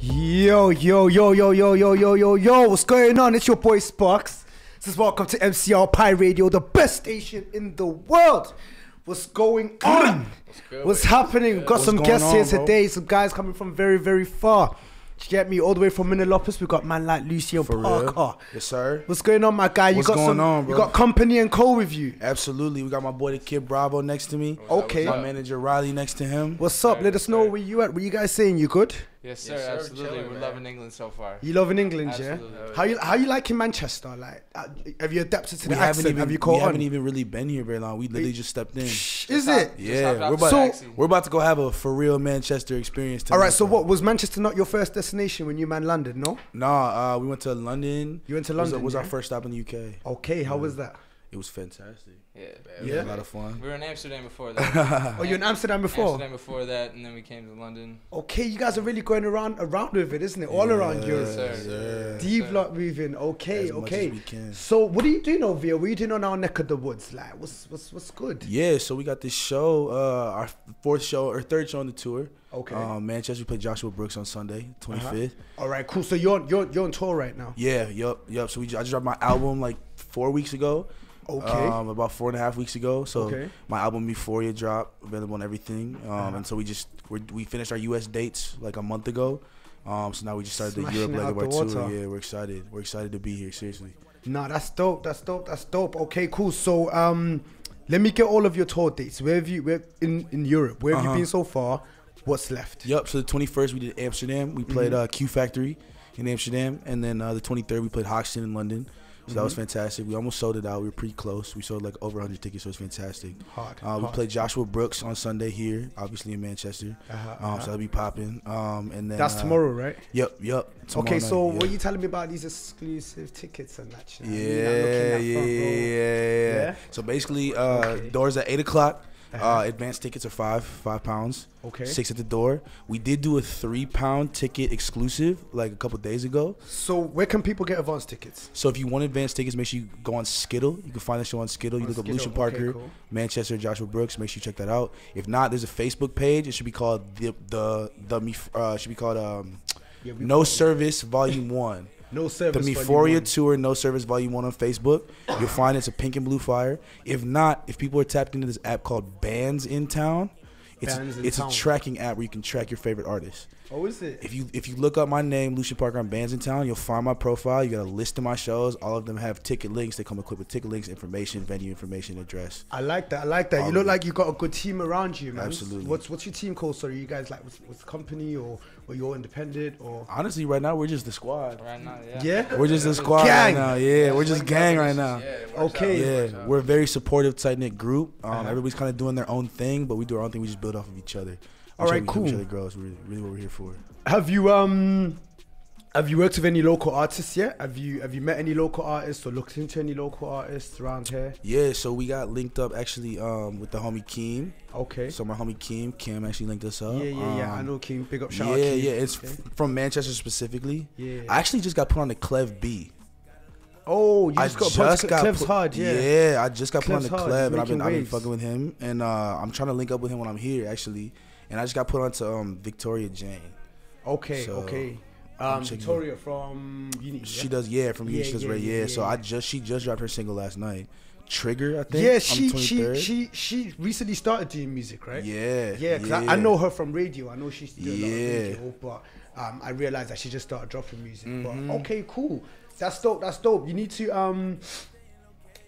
Yo, yo, yo, yo, yo, yo, yo, yo, yo, what's going on? It's your boy Sparkz. This is welcome to MCR Pi Radio, the best station in the world. What's going on? What's happening? We've got some guests here today, some guys coming from very, very far. You get me all the way from Minneapolis. We got man like Lucien Parker. Yes, sir. What's going on, my guy? What's going on, bro? You got company and co with you. Absolutely. We got my boy the Kid Bravo next to me. Okay. My manager Riley next to him. What's up? Let us know where you at. What you guys saying? You good? Yes, sir. Absolutely. We're loving England so far. You loving England, Absolutely. yeah? How you liking Manchester? Like, have you adapted to the accent? Have you caught on? We haven't even really been here very long. We literally just stepped in. Is it? Yeah. We're about to go have a for real Manchester experience tonight. All right. So what was Manchester not your first destination when you man landed? No. Nah. We went to London. You went to London. Was our first stop in the UK. Okay. How was that? It was fantastic. Yeah. It was a lot of fun. We were in Amsterdam before that. Oh, you were in Amsterdam before? Amsterdam before that, and then we came to London. Okay, you guys are really going around with it, isn't it? All around Europe. Yes, sir. Deep lot moving. Okay, as much okay. as we can. So what are you doing over here? What are you doing on our neck of the woods? Like, what's good? Yeah, so we got this show, our third show on the tour. Okay. Manchester, we played Joshua Brooks on Sunday, 25th. All right, cool. So you're on tour right now. Yeah, yup. So I just dropped my album like 4 weeks ago. Okay. About 4.5 weeks ago. So Okay. my album Euphoria dropped, available on everything. And so we finished our US dates like a month ago. So now we just started the Europe leg of our tour. Yeah, we're excited. We're excited to be here. Seriously. Nah, that's dope. That's dope. Okay, cool. So let me get all of your tour dates. Where in Europe? Where have you been so far? What's left? Yup. So the 21st we did Amsterdam. We played Q Factory in Amsterdam, and then the 23rd we played Hoxton in London. So that was fantastic. We almost sold it out. We were pretty close. We sold like over 100 tickets, so it was fantastic. We played Joshua Brooks on Sunday here, obviously in Manchester. So that'll be popping. And then That's tomorrow, right? Yep. Okay, so night, what are you telling me about these exclusive tickets and that? You know? Yeah. So basically, doors at 8 o'clock. Advanced tickets are £5. Okay. 6 at the door. We did do a £3 ticket exclusive like a couple days ago. So where can people get advance tickets? So if you want advanced tickets, make sure you go on Skittle. You can find the show on Skittle. You look up Lucien Parker, cool. Manchester, Joshua Brooks. Make sure you check that out. If not, there's a Facebook page. It should be called No Service Volume 1. No Service. The Euphoria Tour, No Service Volume 1 on Facebook. You'll find it's a pink and blue flyer. If not, if people are tapped into this app called Bands in Town, it's a tracking app where you can track your favorite artists. Oh, is it? If you look up my name, Lucien Parker, on Bands in Town, you'll find my profile. You got a list of my shows. All of them have ticket links. They come equipped with ticket links, information, venue information, address. I like that. You look like you got a good team around you, man. Absolutely. What's your team called? So are you guys like with the company or you're independent or? Honestly, right now we're just the squad. Right now, Yeah. We're just the squad gang. right now. Yeah, we're just gang right now. Okay. Yeah, we're a very supportive, tight knit group. Everybody's kind of doing their own thing, but we do our own thing. We just build off of each other. All right, cool. Each other grows. Really what we're here for. Have you worked with any local artists yet? Have you met any local artists or looked into any local artists around here? Yeah, so we got linked up actually with the homie Keem. Okay. So my homie Kim actually linked us up. Yeah. I know Keem. Big up, shout out Yeah, Keem. yeah. It's from Manchester specifically. Yeah. I actually just got put on the Clev B. Oh, you just got Clev's hard, yeah. Yeah, I just got put on the Clev's hard. Clev, and He's I've been waves. fucking with him, and I'm trying to link up with him when I'm here actually, and I just got put onto Victoria Jane. Okay. Victoria from Uni. She does, from Uni. She does right, yeah. So she just dropped her single last night. Trigger, I think. Yeah, she recently started doing music, right? Yeah. Because I know her from radio. I know she's doing a lot of radio, but I realized that she just started dropping music. But okay, cool. That's dope. You need to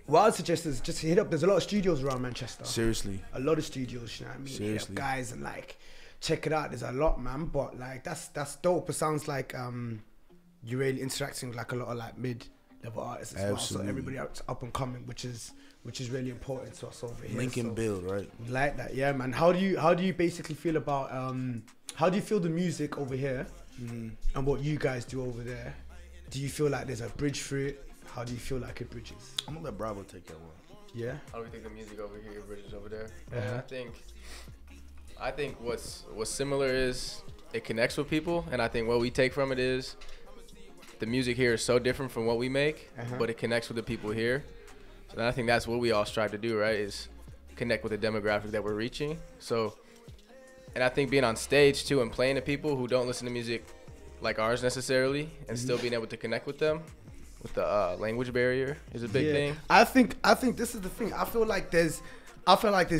what I'd suggest is just hit up. There's a lot of studios around Manchester. Seriously. A lot of studios, you know what I mean? Seriously. Hit up guys and like check it out. There's a lot, man. But like that's dope. It sounds like you're really interacting with like a lot of like mid-level artists as well. So everybody up and coming, which is really important to us over here. Link and build, right? Like that, yeah, man. How do you basically feel about how do you feel the music over here and what you guys do over there? Do you feel like there's a bridge through it? How do you feel like it bridges? I'm gonna let Bravo take that one. Yeah. How do we think the music over here bridges over there? Uh-huh. I think what's similar is it connects with people, and I think what we take from it is the music here is so different from what we make, but it connects with the people here. So I think that's what we all strive to do, right? Is connect with the demographic that we're reaching. So, and I think being on stage too and playing to people who don't listen to music like ours necessarily, and still being able to connect with them. With the language barrier is a big thing. I think this is the thing. I feel like there's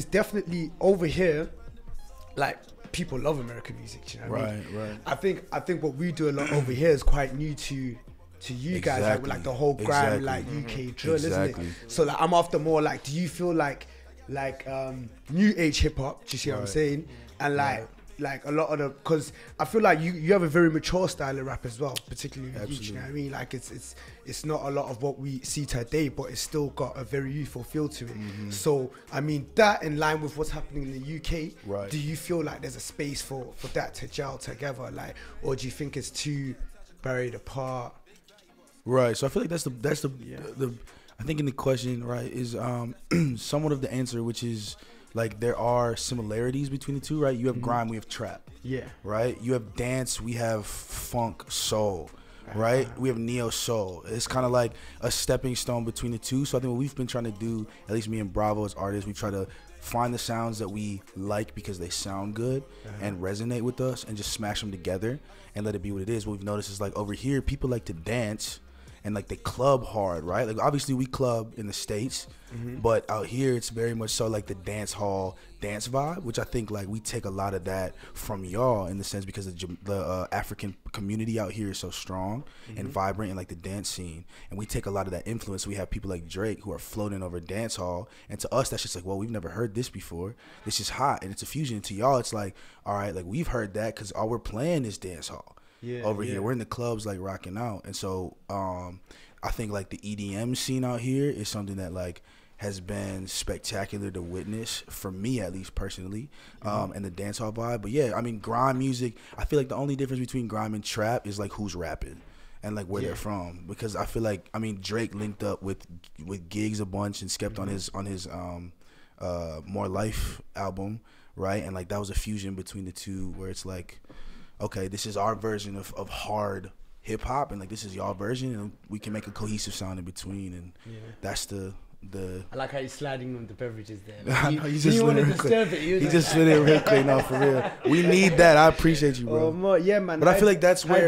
definitely over here, like people love American music. You know what I mean? Right. I think what we do a lot over here is quite new to you guys, like with like the whole grime, like UK drill, isn't it? So like I'm after more like, do you feel like new age hip hop? Do you see what I'm saying? And like a lot of the, because I feel like you have a very mature style of rap as well, particularly with you, you know what I mean? Like it's not a lot of what we see today, but it's still got a very youthful feel to it. So I mean, that in line with what's happening in the UK, do you feel like there's a space for that to gel together, like, or do you think it's too buried apart? Right. So I feel like that's the I think in the question, right, is somewhat of the answer, which is like there are similarities between the two, right? You have grime, we have trap. Yeah. Right? You have dance, we have funk, soul. Right? We have neo soul. It's kind of like a stepping stone between the two. So I think what we've been trying to do, at least me and Bravo as artists, we try to find the sounds that we like because they sound good and resonate with us, and just smash them together and let it be what it is. What we've noticed is like over here, people like to dance and like they club hard, right? Like obviously we club in the States, but out here it's very much so like the dance hall dance vibe, which I think like we take a lot of that from y'all in the sense because the African community out here is so strong and vibrant in like the dance scene, and we take a lot of that influence. We have people like Drake who are floating over dance hall, and to us that's just like, well, we've never heard this before. This is hot, and it's a fusion. To y'all it's like, all right, like we've heard that because all we're playing is dance hall. Over here we're in the clubs like rocking out. And so I think like the EDM scene out here is something that like has been spectacular to witness for me, at least personally, and the dancehall vibe. But yeah, I mean, grime music, I feel like the only difference between grime and trap is like who's rapping and like where they're from, because I feel like, I mean, Drake linked up with Gigs a bunch and Skepta on his More Life album, right? And like that was a fusion between the two where it's like, okay, this is our version of hard hip hop, and like this is y'all version, and we can make a cohesive sound in between, and that's the. I like how you're sliding on the beverages there. Like, I know, you just want to disturb it. He just spit it real quick. No, for real. We need that. I appreciate you, bro. Yeah, man. But I feel like that's where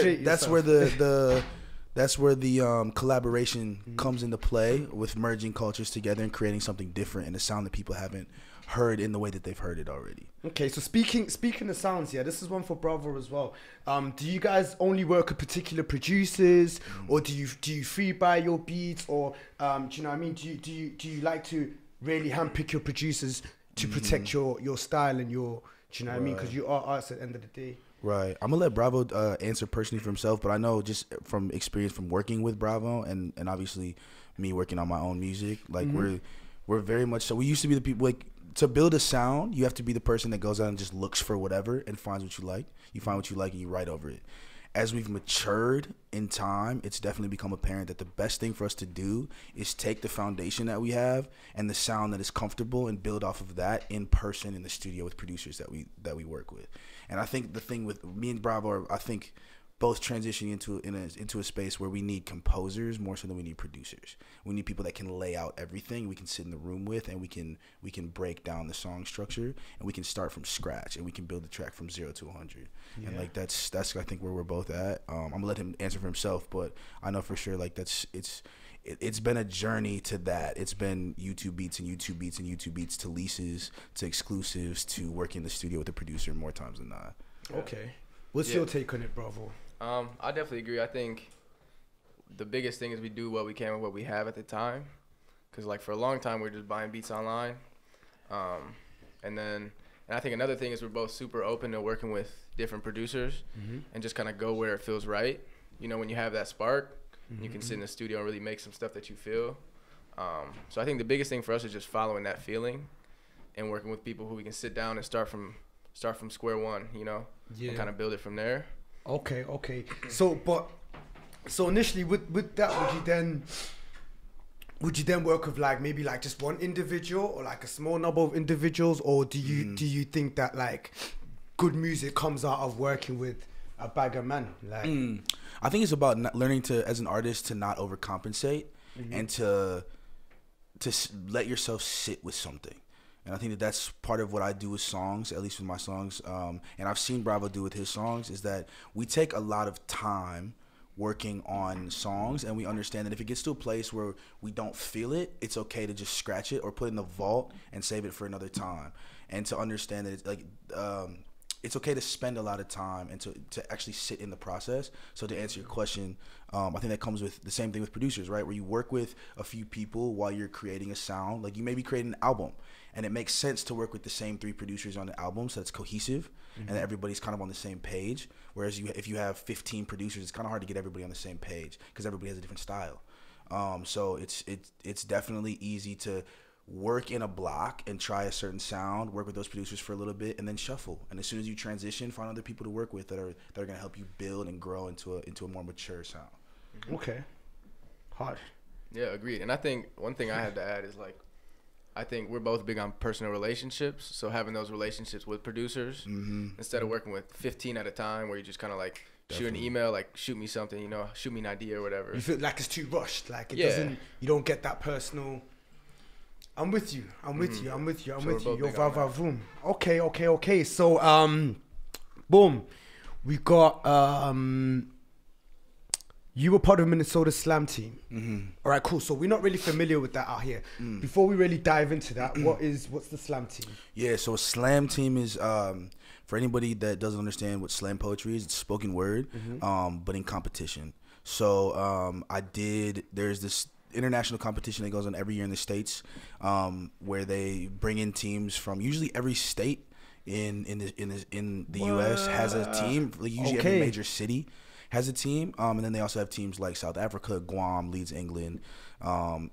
the collaboration comes into play, with merging cultures together and creating something different and a sound that people haven't heard in the way that they've heard it already. Okay, so speaking of sounds, this is one for Bravo as well. Do you guys only work with particular producers, or do you free buy your beats, or do you know what I mean? Do you like to really handpick your producers to protect your style and your, do you know what I mean? Because you are artists at the end of the day. Right. I'm gonna let Bravo answer personally for himself, but I know just from experience from working with Bravo and obviously me working on my own music, like we're very much so. We used to be the people, like, to build a sound, you have to be the person that goes out and just looks for whatever and finds what you like. You find what you like and you write over it. As we've matured in time, it's definitely become apparent that the best thing for us to do is take the foundation that we have and the sound that is comfortable and build off of that in person in the studio with producers that we work with. And I think the thing with me and Bravo are, I think, both transitioning into a space where we need composers more so than we need producers. We need people that can lay out everything we can sit in the room with, and we can break down the song structure, and we can start from scratch, and we can build the track from 0 to 100. And like that's I think where we're both at. I'm gonna let him answer for himself, but I know for sure like it's been a journey to that. It's been YouTube beats and YouTube beats and YouTube beats to leases to exclusives to working in the studio with the producer more times than not. Okay. What's your take on it, Bravo? I definitely agree. I think the biggest thing is we do what we can with what we have at the time. Because, like, for a long time, we're just buying beats online. And I think another thing is we're both super open to working with different producers and just kind of go where it feels right. You know, when you have that spark, you can sit in the studio and really make some stuff that you feel. So I think the biggest thing for us is just following that feeling and working with people who we can sit down and start from square one, you know, and kind of build it from there. Okay. So initially with that, would you then work with like maybe like just one individual or like a small number of individuals, or do you think that like good music comes out of working with a bag of men? Like, I think it's about learning to, as an artist, to not overcompensate and to let yourself sit with something. And I think that that's part of what I do with songs, at least with my songs. And I've seen Bravo do with his songs, is that we take a lot of time working on songs, and we understand that if it gets to a place where we don't feel it, it's okay to just scratch it or put it in the vault and save it for another time. And to understand that it's like it's okay to spend a lot of time and to actually sit in the process. So to answer your question, I think that comes with the same thing with producers, right? Where you work with a few people while you're creating a sound. Like you may be creating an album, and it makes sense to work with the same 3 producers on the album so it's cohesive and that everybody's kind of on the same page. Whereas if you have 15 producers, it's kind of hard to get everybody on the same page because everybody has a different style. So it's definitely easy to work in a block and try a certain sound, work with those producers for a little bit, and then shuffle. And as soon as you transition, find other people to work with that are going to help you build and grow into a more mature sound. Okay. Hard. Yeah, agreed. And I think one thing I have to add is like, I think we're both big on personal relationships. So having those relationships with producers instead of working with 15 at a time where you just kind of like shoot an email, like shoot me something, shoot me an idea or whatever. You feel like it's too rushed. Like it doesn't, you don't get that personal. I'm with you. I'm with you. Yo, vroom. Okay. So, boom. We got, you were part of Minnesota Slam team. All right, cool. So we're not really familiar with that out here. Before we really dive into that, what's the Slam team? Yeah, so a Slam team is, for anybody that doesn't understand what slam poetry is, it's spoken word, but in competition. So there's this international competition that goes on every year in the States, where they bring in teams from usually every state in the U.S. has a team. Like usually every major city has a team, and then they also have teams like South Africa, Guam, Leeds, England,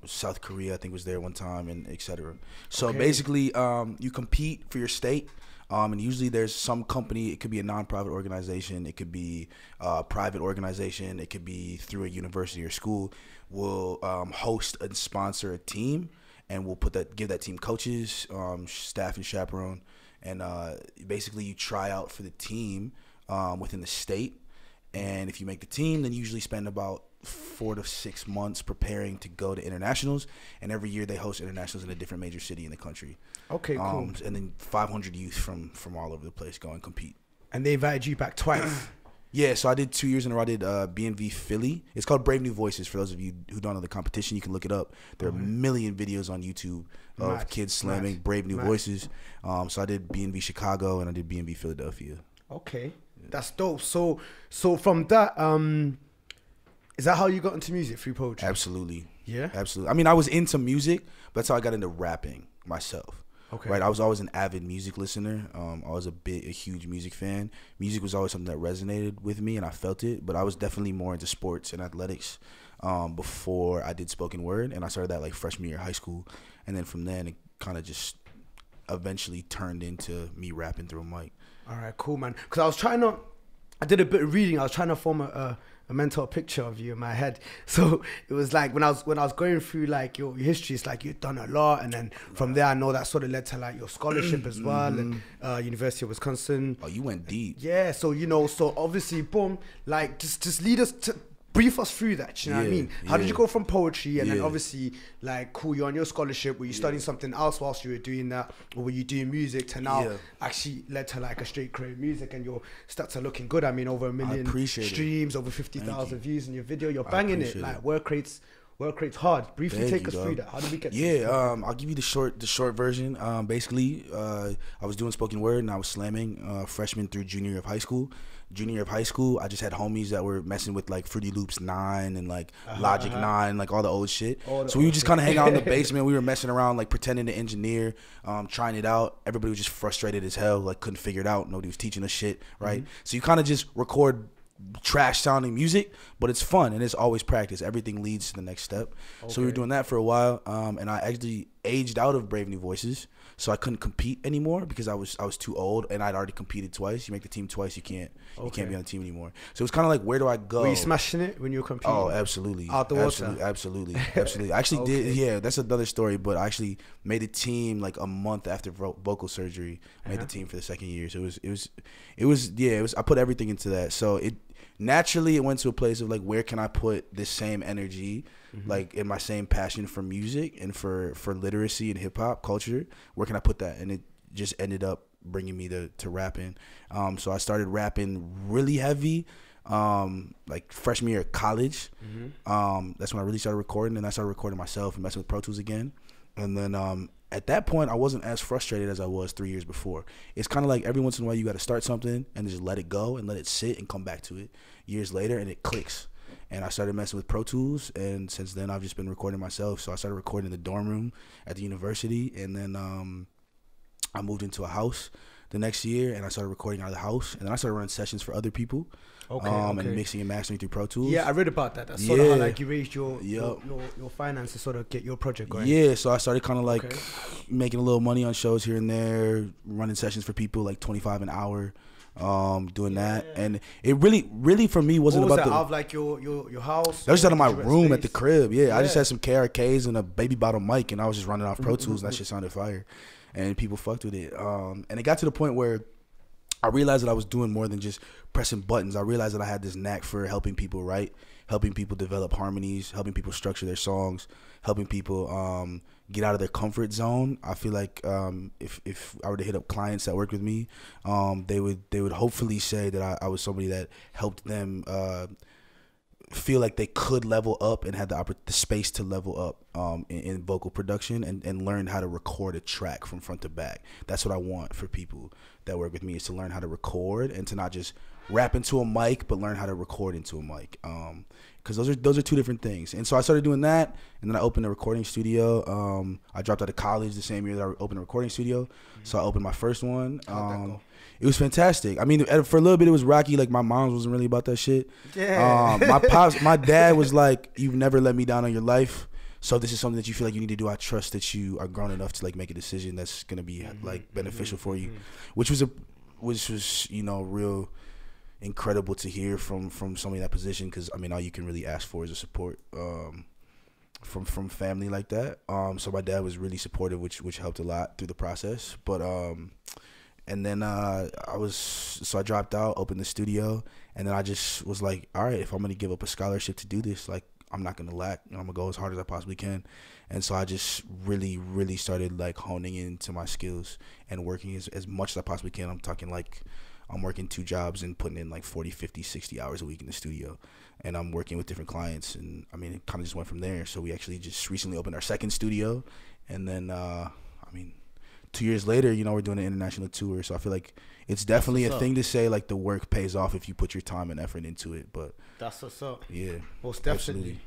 South Korea I think was there one time, and etc. So basically, you compete for your state. And usually there's some company, it could be a nonprofit organization, it could be a private organization, it could be through a university or school, will host and sponsor a team, and we'll give that team coaches, staff and chaperone, and basically you try out for the team within the state, and if you make the team, then you usually spend about 4 to 6 months preparing to go to internationals, and every year they host internationals in a different major city in the country. Okay, cool. And then 500 youth from all over the place go and compete. And they invited you back twice. Yeah, so I did 2 years in a row. I did BNV Philly. It's called Brave New Voices. For those of you who don't know the competition, you can look it up. There are a million videos on YouTube of kids slamming Brave New Voices. So I did BNV Chicago and I did BNV Philadelphia. Okay, that's dope. So from that, is that how you got into music, through poetry? Absolutely. Yeah? Absolutely. I mean, I was into music, but that's how I got into rapping myself. Okay. Right, I was always an avid music listener. I was a huge music fan. Music was always something that resonated with me, and I felt it. But I was definitely more into sports and athletics before I did spoken word, and I started that like freshman year of high school, and then from then it kind of just eventually turned into me rapping through a mic. All right, cool, man. Because I did a bit of reading. I was trying to form a mental picture of you in my head. So it was like when I was going through like your history, it's like you've done a lot, and then from there I know that sort of led to like your scholarship as well, and University of Wisconsin. Oh, you went deep. Yeah, so so obviously, boom, like just lead us to. Brief us through that, you know what I mean? How did you go from poetry and then obviously, like, cool, you're on your scholarship, were you studying something else whilst you were doing that, or were you doing music to now actually led to like a straight career in music, and your stats are looking good? I mean, over 1 million streams, over 50,000 views in your video, you're banging it. Like, work rates hard. Briefly take us through that. How did we get to I'll give you the short version. Basically, I was doing spoken word and I was slamming freshman through junior year of high school. Junior year of high school, I just had homies that were messing with like Fruity Loops 9 and like Logic 9, like all the old shit. So we would just kind of hang out in the basement. We were messing around, like pretending to engineer, trying it out. Everybody was just frustrated as hell, like couldn't figure it out. Nobody was teaching us shit, right? So you kind of just record trash sounding music, but it's fun and it's always practice. Everything leads to the next step. So we were doing that for a while, and I actually aged out of Brave New Voices, so I couldn't compete anymore because I was too old, and I'd already competed twice. You make the team twice, you can't be on the team anymore. So it was kind of like, where do I go? Were you smashing it when you were competing? Oh, absolutely. Out the water? Absolutely. I actually did. Yeah, that's another story, but I actually made a team like a month after vocal surgery. I made the team for the second year. So it was I put everything into that. So naturally it went to a place of like, where can I put this same energy, like in my same passion for music and for literacy and hip hop culture? Where can I put that? And it just ended up bringing me to rapping. So I started rapping really heavy, like freshman year of college. That's when I really started recording, and I started recording myself and messing with Pro Tools again. And then at that point, I wasn't as frustrated as I was 3 years before. It's kind of like every once in a while you got to start something and just let it go and let it sit and come back to it years later, and it clicks. And I started messing with Pro Tools, and since then I've just been recording myself. So I started recording in the dorm room at the university, and then I moved into a house the next year, and I started recording out of the house, and then I started running sessions for other people. And mixing and mastering through Pro Tools. Yeah, I read about that. That's sort of how like you raised your finances to sort of get your project going. Yeah, so I started kind of like making a little money on shows here and there, running sessions for people like $25 an hour, doing that. And it really for me wasn't what was about that, out of like your house? That was just out of my room at the crib. Yeah, I just had some KRKs and a baby bottle mic, and I was just running off Pro Tools, and that shit sounded fire, and people fucked with it. And it got to the point where I realized that I was doing more than just pressing buttons. I realized that I had this knack for helping people write, helping people develop harmonies, helping people structure their songs, helping people get out of their comfort zone. I feel like if I were to hit up clients that work with me, they would hopefully say that I was somebody that helped them feel like they could level up and had the space to level up in vocal production and learn how to record a track from front to back. That's what I want for people that work with me, is to learn how to record and to not just rap into a mic, but learn how to record into a mic. Because those are two different things. And so I started doing that, and then I opened a recording studio. I dropped out of college the same year that I opened a recording studio. So I opened my first one. It was fantastic. I mean, for a little bit it was rocky. Like, my mom wasn't really about that shit. Yeah. My dad was like, "You've never let me down on your life. So this is something that you feel like you need to do. I trust that you are grown enough to like make a decision that's gonna be like beneficial for you," which was real incredible to hear from somebody in that position, because I mean, all you can really ask for is a support from family like that. So my dad was really supportive, which helped a lot through the process. But and then I dropped out, opened the studio, and then I just was like, all right, if I'm gonna give up a scholarship to do this, like, I'm not gonna lack. I'm gonna go as hard as I possibly can. And so I just really started like honing into my skills and working as much as I possibly can. I'm talking like I'm working 2 jobs and putting in like 40, 50, 60 hours a week in the studio, and I'm working with different clients. And I mean, it kind of just went from there. So we actually just recently opened our second studio, and then 2 years later, we're doing an international tour. So I feel like it's definitely a thing to say, like, the work pays off if you put your time and effort into it. But that's what's up. Yeah, most definitely. Absolutely.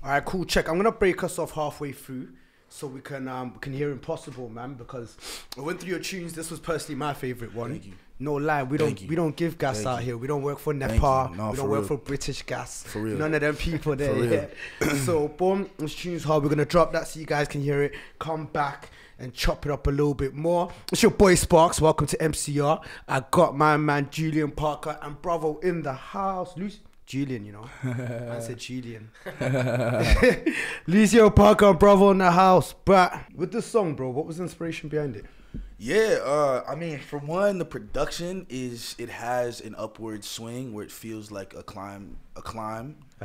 All right, cool. Check. I'm gonna break us off halfway through so we can hear Impossible, man, because I went through your tunes. This was personally my favorite one. Thank you. No lie, we don't give gas out here. We don't work for Nepal. No, we don't work for British Gas. For real. None of them people there. Yeah. So boom, this tune's hard. We're gonna drop that so you guys can hear it. Come back and chop it up a little bit more. It's your boy Sparkz. Welcome to MCR. I got my man Lucien Parker and Bravo in the house. Julian, I said Julian. Lucien Parker and Bravo in the house. But with this song, bro, what was the inspiration behind it? Yeah, I mean, for one, the production it has an upward swing where it feels like a climb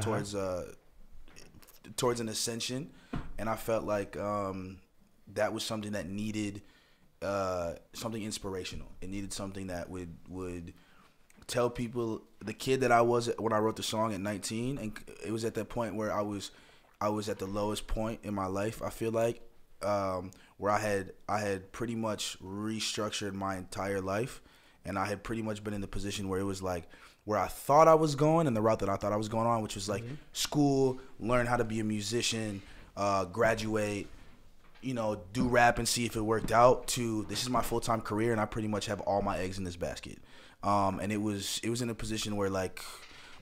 towards an ascension, and I felt like that was something that needed something inspirational. It needed something that would tell people the kid that I was when I wrote the song at 19, and it was at that point where I was at the lowest point in my life. I feel like where I had pretty much restructured my entire life, and I had pretty much been in the position where it was like where I thought I was going and the route that I thought I was going on, which was like school, learn how to be a musician, graduate, do rap and see if it worked out, to this is my full-time career and I pretty much have all my eggs in this basket. And it was in a position where like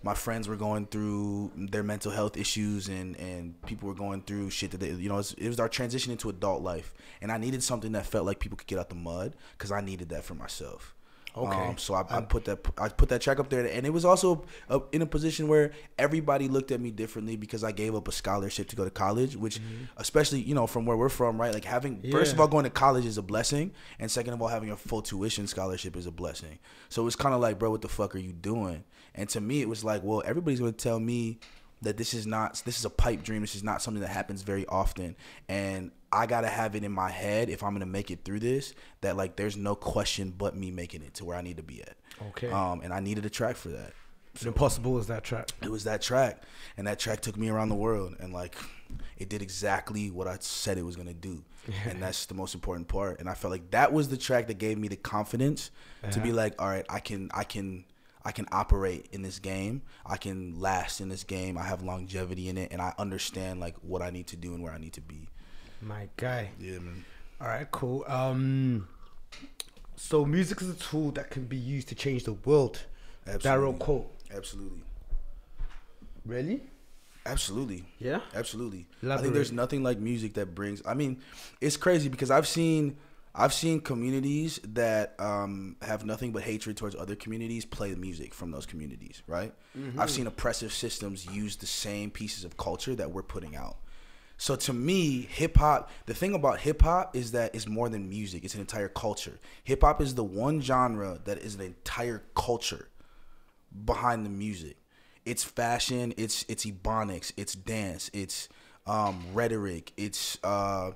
my friends were going through their mental health issues and people were going through shit that it was our transition into adult life, and I needed something that felt like people could get out the mud, because I needed that for myself. Okay. So I put that track up there, and it was also in a position where everybody looked at me differently because I gave up a scholarship to go to college, which, especially from where we're from, right? Like first of all, going to college is a blessing, and second of all, having a full tuition scholarship is a blessing. So it was kind of like, bro, what the fuck are you doing? And to me, it was like, well, everybody's gonna tell me that this is a pipe dream. This is not something that happens very often. And I got to have it in my head if I'm going to make it through this, that like there's no question but me making it to where I need to be at. Okay. And I needed a track for that. So Impossible was that track. It was that track. And that track took me around the world. And like it did exactly what I said it was going to do. And that's the most important part. And I felt like that was the track that gave me the confidence to be like, all right, I can operate in this game. I can last in this game. I have longevity in it, and I understand like what I need to do and where I need to be. My guy. Yeah, man. All right, cool. So music is a tool that can be used to change the world. Absolutely. Daryl quote. Absolutely. Really? Absolutely. Yeah. Absolutely. Elaborate. I think there's nothing like music that brings. I mean, it's crazy because I've seen communities that have nothing but hatred towards other communities play the music from those communities, right? I've seen oppressive systems use the same pieces of culture that we're putting out. So to me, hip-hop, the thing about hip-hop is that it's more than music. It's an entire culture. Hip-hop is the one genre that is an entire culture behind the music. It's fashion, it's ebonics, it's dance, it's rhetoric, it's the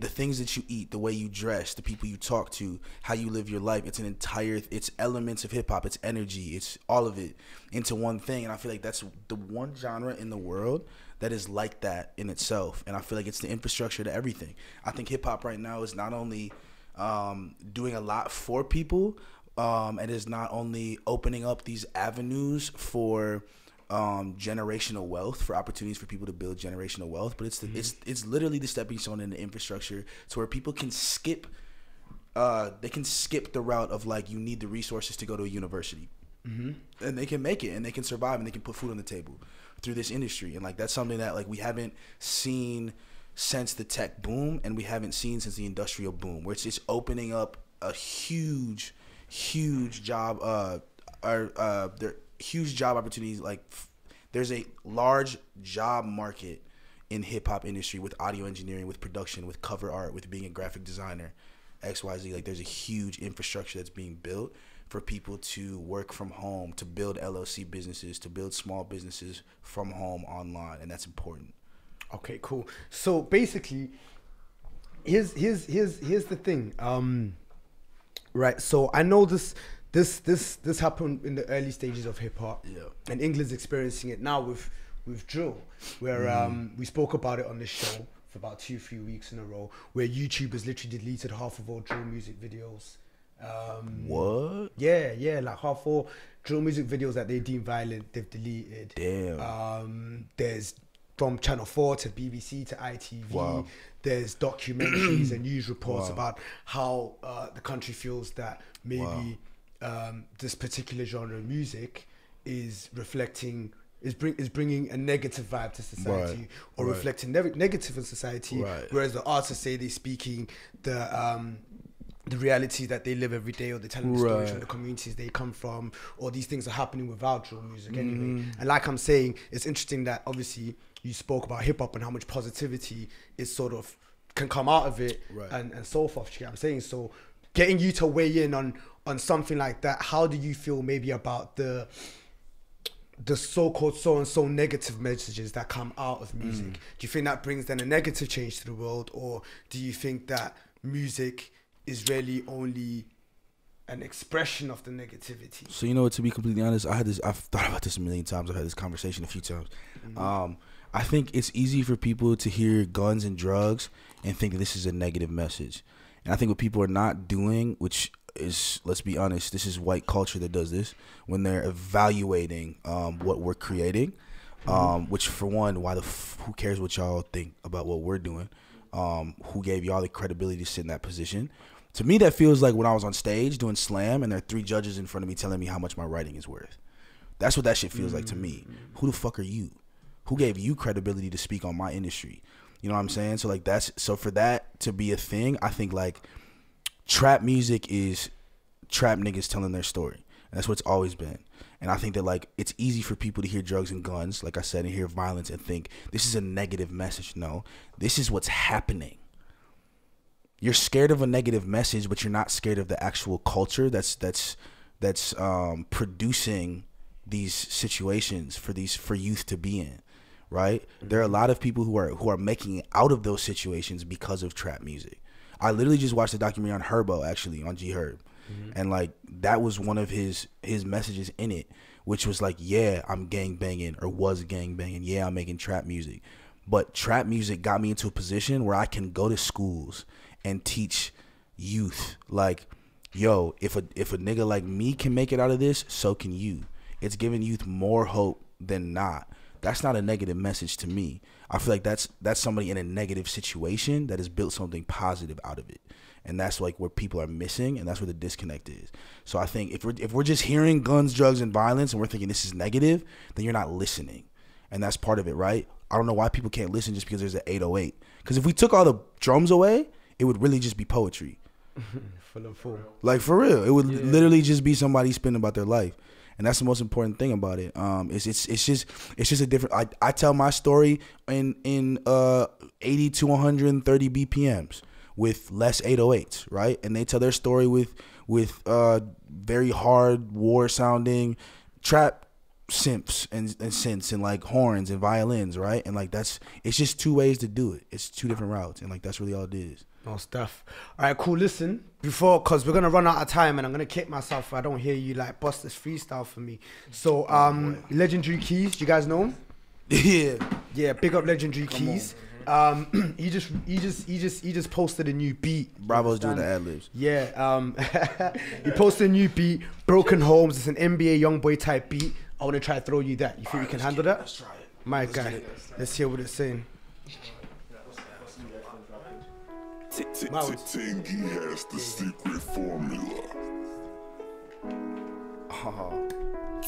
things that you eat, the way you dress, the people you talk to, how you live your life. It's elements of hip hop, it's energy, it's all of it into one thing. And I feel like that's the one genre in the world that is like that in itself. And I feel like it's the infrastructure to everything. I think hip hop right now is not only doing a lot for people, and is not only opening up these avenues for generational wealth, for opportunities for people to build generational wealth, but it's literally the stepping stone in the infrastructure to where people can skip the route of like, you need the resources to go to a university, and they can make it and they can survive and they can put food on the table through this industry. And like that's something that like we haven't seen since the tech boom, and we haven't seen since the industrial boom, where it's just opening up a huge job huge job opportunities. Like there's a large job market in hip hop industry with audio engineering, with production, with cover art, with being a graphic designer, XYZ. Like there's a huge infrastructure that's being built for people to work from home, to build LLC businesses, to build small businesses from home online, and that's important. Okay, cool. So basically, here's the thing. Right. So I know this happened in the early stages of hip hop. Yeah. And England's experiencing it now with drill, where we spoke about it on this show for about 2-3 weeks in a row, where YouTubers literally deleted half of all drill music videos. What? Yeah, like half all drill music videos that they deem violent, they've deleted. Damn. There's from Channel 4 to BBC to ITV. Wow. There's documentaries and news reports about how the country feels that maybe this particular genre of music is reflecting, is bringing a negative vibe to society, or reflecting negative in society. Whereas the artists say they're speaking the reality that they live every day, or they're telling the stories from the communities they come from, or these things are happening without drill music anyway. And like I'm saying, it's interesting that obviously you spoke about hip hop and how much positivity is sort of can come out of it, and so forth. You know what I'm saying? So getting you to weigh in on something like that, how do you feel maybe about the so-called so-and-so negative messages that come out of music? Do you think that brings then a negative change to the world, or do you think that music is really only an expression of the negativity? So you know what, to be completely honest, I've thought about this a million times. I've had this conversation a few times. I think it's easy for people to hear guns and drugs and think that this is a negative message. And I think what people are not doing, which is, let's be honest, this is white culture that does this, when they're evaluating what we're creating, which for one, who cares what y'all think about what we're doing? Who gave y'all the credibility to sit in that position? To me, that feels like when I was on stage doing slam and there are 3 judges in front of me telling me how much my writing is worth. That's what that shit feels like to me. Who the fuck are you? Who gave you credibility to speak on my industry? You know what I'm saying? So like so for that to be a thing, I think like trap music is trap niggas telling their story. And that's what it's always been. And I think that, like, it's easy for people to hear drugs and guns, like I said, and hear violence and think this is a negative message. No, this is what's happening. You're scared of a negative message, but you're not scared of the actual culture that's producing these situations for youth to be in, right? There are a lot of people who are making it out of those situations because of trap music. I literally just watched a documentary on Herbo, actually, on G Herb. And like that was one of his messages in it, which was like, yeah, I'm gang banging, or was gang banging. Yeah, I'm making trap music, but trap music got me into a position where I can go to schools and teach youth, like, yo, if a nigga like me can make it out of this, so can you. It's giving youth more hope than not. That's not a negative message to me. I feel like that's somebody in a negative situation that has built something positive out of it. And that's like where people are missing, and that's where the disconnect is. So I think if we're just hearing guns, drugs, and violence, and we're thinking this is negative, then you're not listening, and that's part of it, right? I don't know why people can't listen just because there's an 808. Because if we took all the drums away, it would really just be poetry. Full. Like, for real, it would literally just be somebody spinning about their life, and that's the most important thing about it. It's just a different. I tell my story in 80 to 130 BPMs. With less 808s, right? And they tell their story with very hard war sounding trap simps and synths and like horns and violins, right? And like it's just two ways to do it. It's two different routes, and like that's really all it is. No stuff. All right, cool. Listen, because we're gonna run out of time, and I'm gonna kick myself if I don't hear you like bust this freestyle for me. So, Legendary Keys, you guys know him? Yeah. Big up Legendary Keys. He just posted a new beat. Bravo's doing the ad-libs. Yeah, he posted a new beat, Broken Homes. It's an NBA YoungBoy type beat. I want to try to throw you that. You think you can handle that? Let's try it. My guy. Let's hear what it's saying. Tingy has the secret formula. Oh.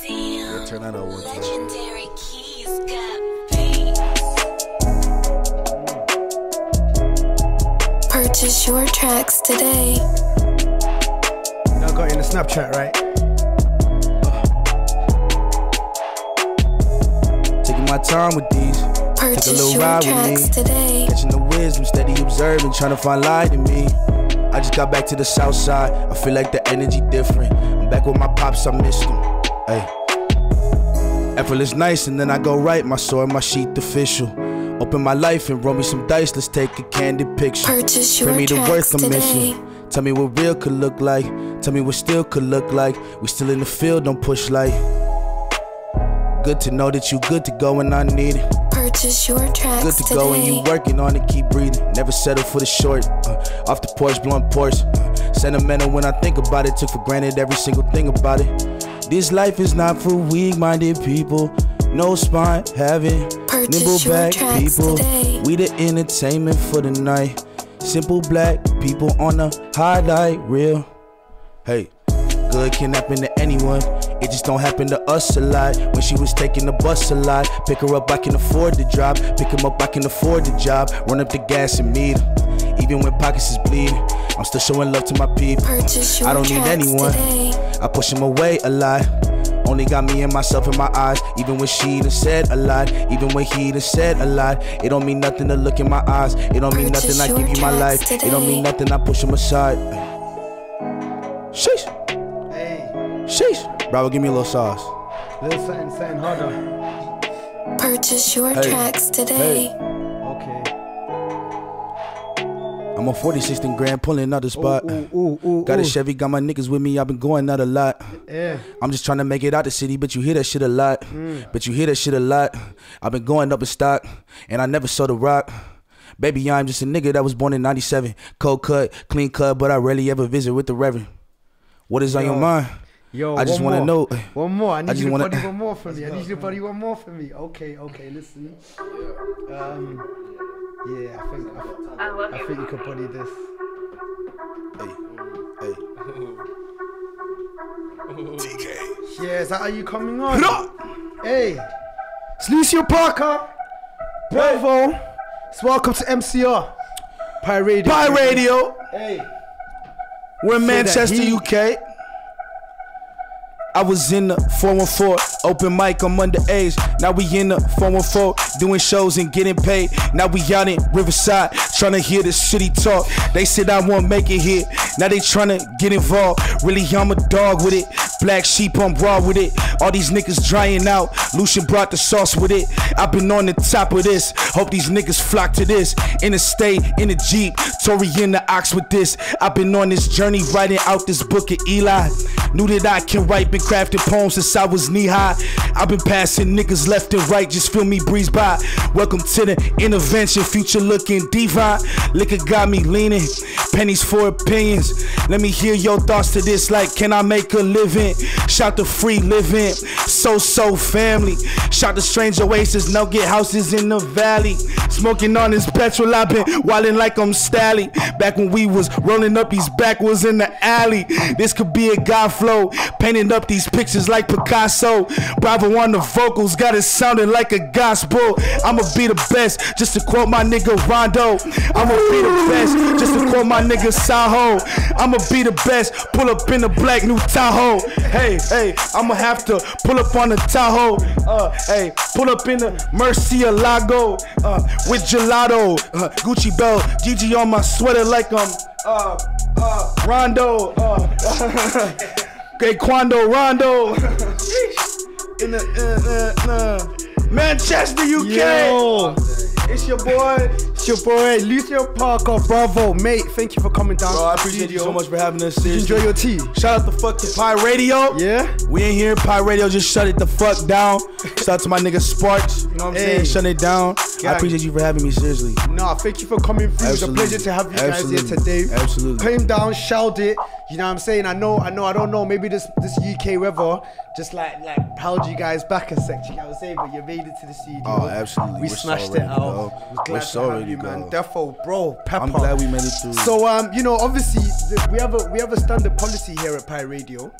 Damn. Turn that on one time. Legendary Keys got beat. Purchase your tracks today. Now I got you in the Snapchat, right? Taking my time with these. Purchase Take a little your ride tracks with me. today. Catching the wisdom, steady observing, trying to find light in me. I just got back to the south side. I feel like the energy different. I'm back with my pops, I missed them. Hey. Effortless nice, and then I go right. My sword, my sheath official. Open my life and roll me some dice. Let's take a candid picture. Purchase your Bring me the tracks worth I'm today. missing. Tell me what real could look like. Tell me what still could look like. We still in the field, don't push light. Good to know that you good to go when I need it. Purchase your tracks Good to go and you today. working on it, keep breathing. Never settle for the short. Off the porch, blowing Porsche. Sentimental when I think about it. Took for granted every single thing about it. This life is not for weak-minded people. No spine having nimble Purchase your back tracks people. today. We the entertainment for the night. Simple black people on the highlight reel. Hey, good can happen to anyone. It just don't happen to us a lot. When she was taking the bus a lot. Pick her up, I can afford the drop. Pick him up, I can afford the job. Run up the gas and meet her. Even when pockets is bleeding, I'm still showing love to my people. Purchase your I don't need tracks anyone. today. I push him away a lot. Only got me and myself in my eyes. Even when she done said a lot. Even when he done said a lot. It don't mean nothing to look in my eyes. It don't mean Purchase nothing I give your you my life. tracks It don't mean nothing I push him aside. Sheesh. Hey, Sheesh. Bravo, give me a little sauce. little something harder. Purchase your Hey. tracks today. Okay. I'm on 46th and Grand, pulling out the spot. Ooh, Got a Chevy, got my niggas with me. I've been going out a lot. Yeah. I'm just trying to make it out the city, but you hear that shit a lot. But you hear that shit a lot. I've been going up in stock, and I never sold a rock. Baby, I'm just a nigga that was born in 97. Cold cut, clean cut, but I rarely ever visit with the Reverend. What is on your mind? Yo, I just one want to more. know. One more. I need just you to wanna- body one more for me. I need you to body one more for me. Okay, listen. Yeah, I think you could body this. Hey. Yeah, is that how you coming on? Hey, it's Lucien Parker. Bravo. So welcome to MCR. Pie Radio. Pie Radio. Hey. We're in Say that Manchester, he- UK. I was in the 414, open mic, I'm underage. Now we in the 414, doing shows and getting paid. Now we out in Riverside, trying to hear the city talk. They said I won't make it here, now they trying to get involved. Really, I'm a dog with it, black sheep, I'm raw with it. All these niggas drying out, Lucien brought the sauce with it. I've been on the top of this, hope these niggas flock to this. In the state, in the Jeep, Tory in the ox with this. I've been on this journey writing out this book of Eli. Knew that I can write, been crafting poems since I was knee high. I've been passing niggas left and right, just feel me breeze by. Welcome to the intervention, future looking divine. Liquor got me leaning, pennies for opinions. Let me hear your thoughts to this, like can I make a living? Shout to free living, so family. Shout to strange oasis, now get houses in the valley. Smoking on this petrol, I've been wildin' like I'm Stally. Back when we was rolling up these backwards in the alley. This could be a God flow, painting up these pictures like Picasso. Bravo on the vocals, got it sounding like a gospel. I'ma be the best, just to quote my nigga Rondo. I'ma be the best, just to quote my nigga Saho. I'ma be the best, pull up in the black new Tahoe. Hey, I'ma have to pull up on the Tahoe. Pull up in the Murcielago with gelato. Gucci belt, GG on my sweater like I'm Rondo. Quando Rondo. In the Manchester, UK. Yo. It's your boy, Lucien Parker, bravo, mate. Thank you for coming down. Bro, I appreciate you so much for having us. Seriously. Enjoy your tea. Shout out to fucking Pi Radio. Yeah. We ain't here. Pi Radio just shut it the fuck down. Shout out to my nigga Sparkz. You know what I'm saying? Shut it down. I appreciate you for having me. Seriously. Nah, thank you for coming through. Absolutely. It's a pleasure to have you guys here today. Absolutely. Came down, shout it. You know what I'm saying? I don't know. Maybe this UK weather just like held you guys back a sec. You know what I'm saying? But you made it to the studio. Oh, absolutely. We smashed it out. We're so ready, man. Defo, bro, pepper. I'm glad we made it through. So you know, obviously we have a standard policy here at Pi Radio.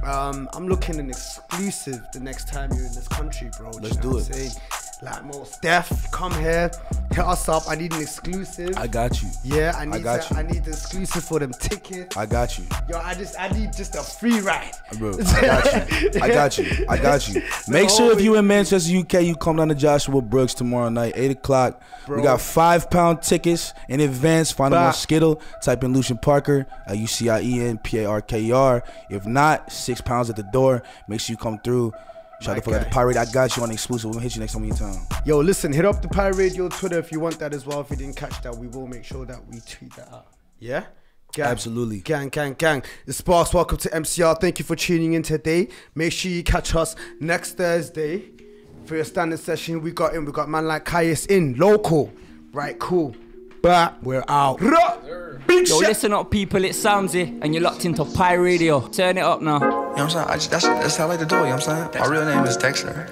I'm looking an exclusive the next time you're in this country, bro. Let's do it. Like most Steph, come here, hit us up. I need an exclusive. I got you. Yeah, I need the exclusive for them tickets. I got you. Yo, I need just a free ride. Bro, I got you. Make sure if you in Manchester, UK, you come down to Joshua Brooks tomorrow night, 8 o'clock. We got £5 tickets in advance. Find them on Skittle. Type in Lucien Parker, UCIEN PARKER. If not, £6 at the door. Make sure you come through. Shout out to the Pi Radio. I got you on the exclusive. We're gonna hit you next time we in town. Yo, listen, hit up the Pi Radio Twitter if you want that as well. If you didn't catch that, we will make sure that we tweet that out. Yeah? Gang. Absolutely. Gang. It's Sparkz. Welcome to MCR. Thank you for tuning in today. Make sure you catch us next Thursday for your standard session. We got man like Caius in. Local. Right, cool. But we're out. Yo, listen up, people. It's Samsy, and you're locked into Pi Radio. Turn it up now. You know what I'm saying? That's how I like to do it, you know what I'm saying? My real name is Dexter.